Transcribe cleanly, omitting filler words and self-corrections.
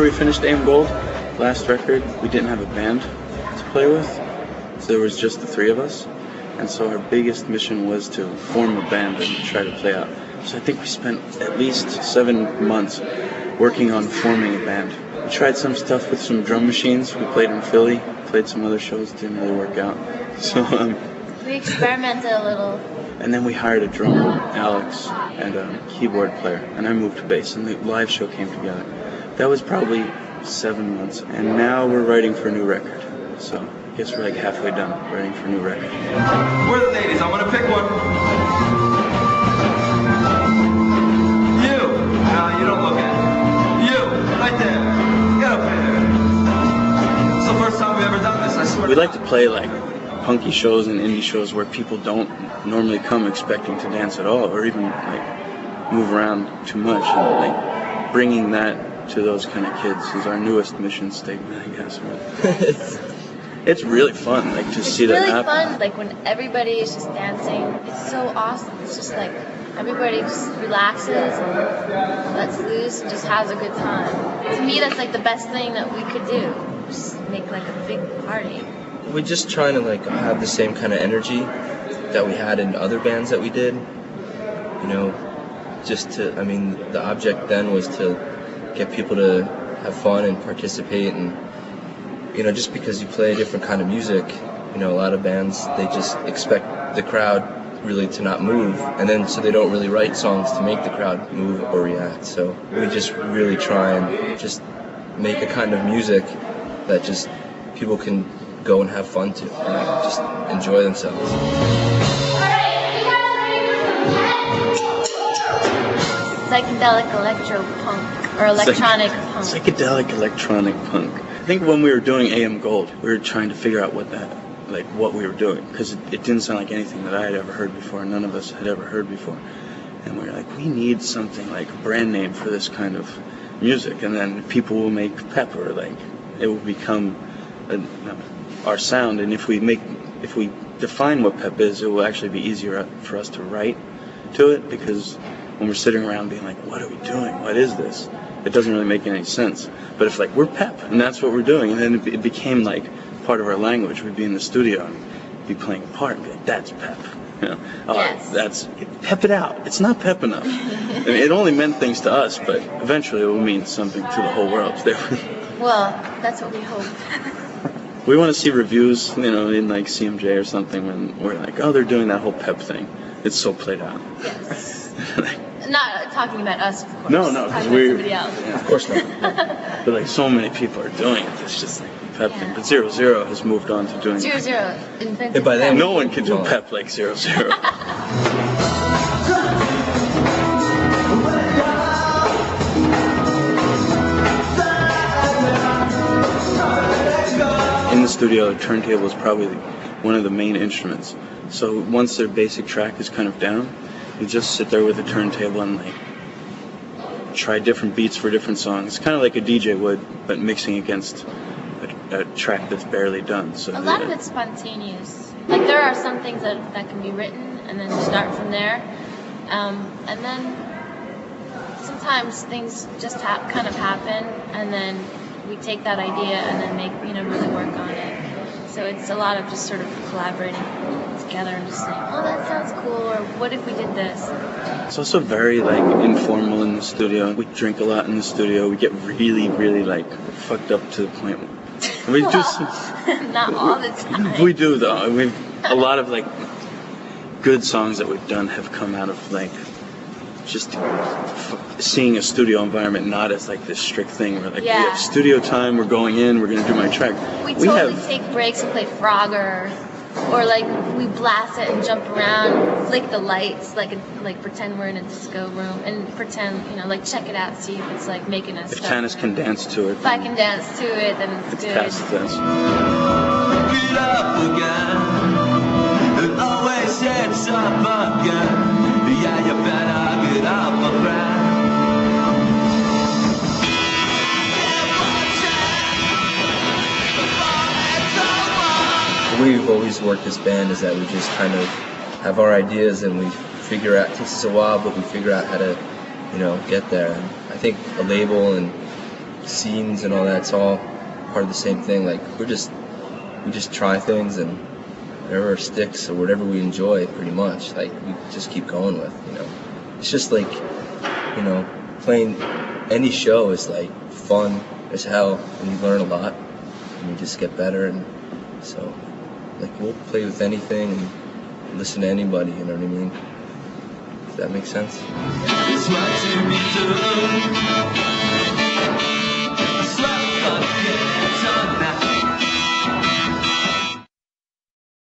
after we finished AM Gold, last record, we didn't have a band to play with, so there was just the three of us. And so our biggest mission was to form a band and try to play out. So I think we spent at least 7 months working on forming a band. We tried some stuff with some drum machines. We played in Philly, played some other shows, didn't really work out. So we experimented a little. And then we hired a drummer, Alex, and a keyboard player, and I moved to bass, and the live show came together. That was probably 7 months, and now we're writing for a new record. So I guess we're like halfway done writing for a new record. Where are the ladies? I want to pick one. You. No, you don't look at it. You, right there. Get up there. It's the first time we've ever done this, I swear. We like to play like punky shows and indie shows where people don't normally come expecting to dance at all, or even like move around too much, and like bringing that to those kind of kids is our newest mission statement, I guess. It's really fun, like to see that happen. It's really fun, like when everybody is just dancing. It's so awesome. It's just like everybody just relaxes and lets loose and just has a good time. To me, that's like the best thing that we could do. Just make like a big party. We're just trying to like have the same kind of energy that we had in other bands that we did. You know, just to, I mean, the object then was to get people to have fun and participate, and you know, just because you play a different kind of music, you know, a lot of bands, they just expect the crowd really to not move, and then so they don't really write songs to make the crowd move or react. So we just really try and just make a kind of music that just people can go and have fun to, and just enjoy themselves. Psychedelic electro punk, or electronic punk. Psychedelic electronic punk. I think when we were doing AM Gold, we were trying to figure out what we were doing, because it didn't sound like anything that I had ever heard before, none of us had ever heard before. And we were like, we need something like a brand name for this kind of music, and then people will make pep, or like it will become our sound. And if we define what pep is, it will actually be easier for us to write to it, because when we're sitting around being like, what are we doing? What is this? It doesn't really make any sense. But if like, we're pep, and that's what we're doing, and then it became like part of our language. We'd be in the studio and be playing a part and be like, that's pep. You know, Yes. Pep it out. It's not pep enough. I mean, it only meant things to us, but eventually it will mean something to the whole world. Well, that's what we hope. We want to see reviews, you know, in like CMJ or something, when we're like, oh, they're doing that whole pep thing. It's so played out. Yes. Not talking about us, of course. No, talking because about somebody else. Yeah, of course not. But like, so many people are doing it. It's just like pep thing. But 0-0 has moved on to doing 0-0 invented. by then, no one can do pep like 0-0. In the studio, the turntable is probably one of the main instruments. So once their basic track is kind of down, you just sit there with a turntable and like try different beats for different songs. It's kind of like a DJ would, but mixing against a track that's barely done. So a lot of it's spontaneous. Like there are some things that can be written and then start from there, and then sometimes things just kind of happen, and then we take that idea and then really work on it. So it's a lot of just sort of collaborating together and just saying, oh, that sounds cool, or what if we did this? It's also very like informal in the studio. We drink a lot in the studio. We get really, really like fucked up to the point where we do some. Not all the time. We do though. A lot of like good songs that we've done have come out of like just seeing a studio environment not as like this strict thing where like we have studio time, we're going in, we're gonna do my track. We totally take breaks and play Frogger, or like we blast it and jump around, flick the lights, like pretend we're in a disco room, and pretend, like check it out, see if it's like making us. If Tanis can dance to it. If I can dance to it, then it's good. Past this. Get up again, it always ends up again. Yeah, you better get up again. We've always worked as band is that we just kind of have our ideas and we figure out, it takes us a while, but we figure out how to, get there. And I think a label and scenes and all that. It's all part of the same thing. Like we just try things, and whatever sticks or whatever we enjoy, pretty much, like we just keep going with. It's just like, playing any show is like fun as hell, and you learn a lot, and you just get better. And so, like, we'll play with anything and listen to anybody. You know what I mean? Does that make sense? It's what you be doing.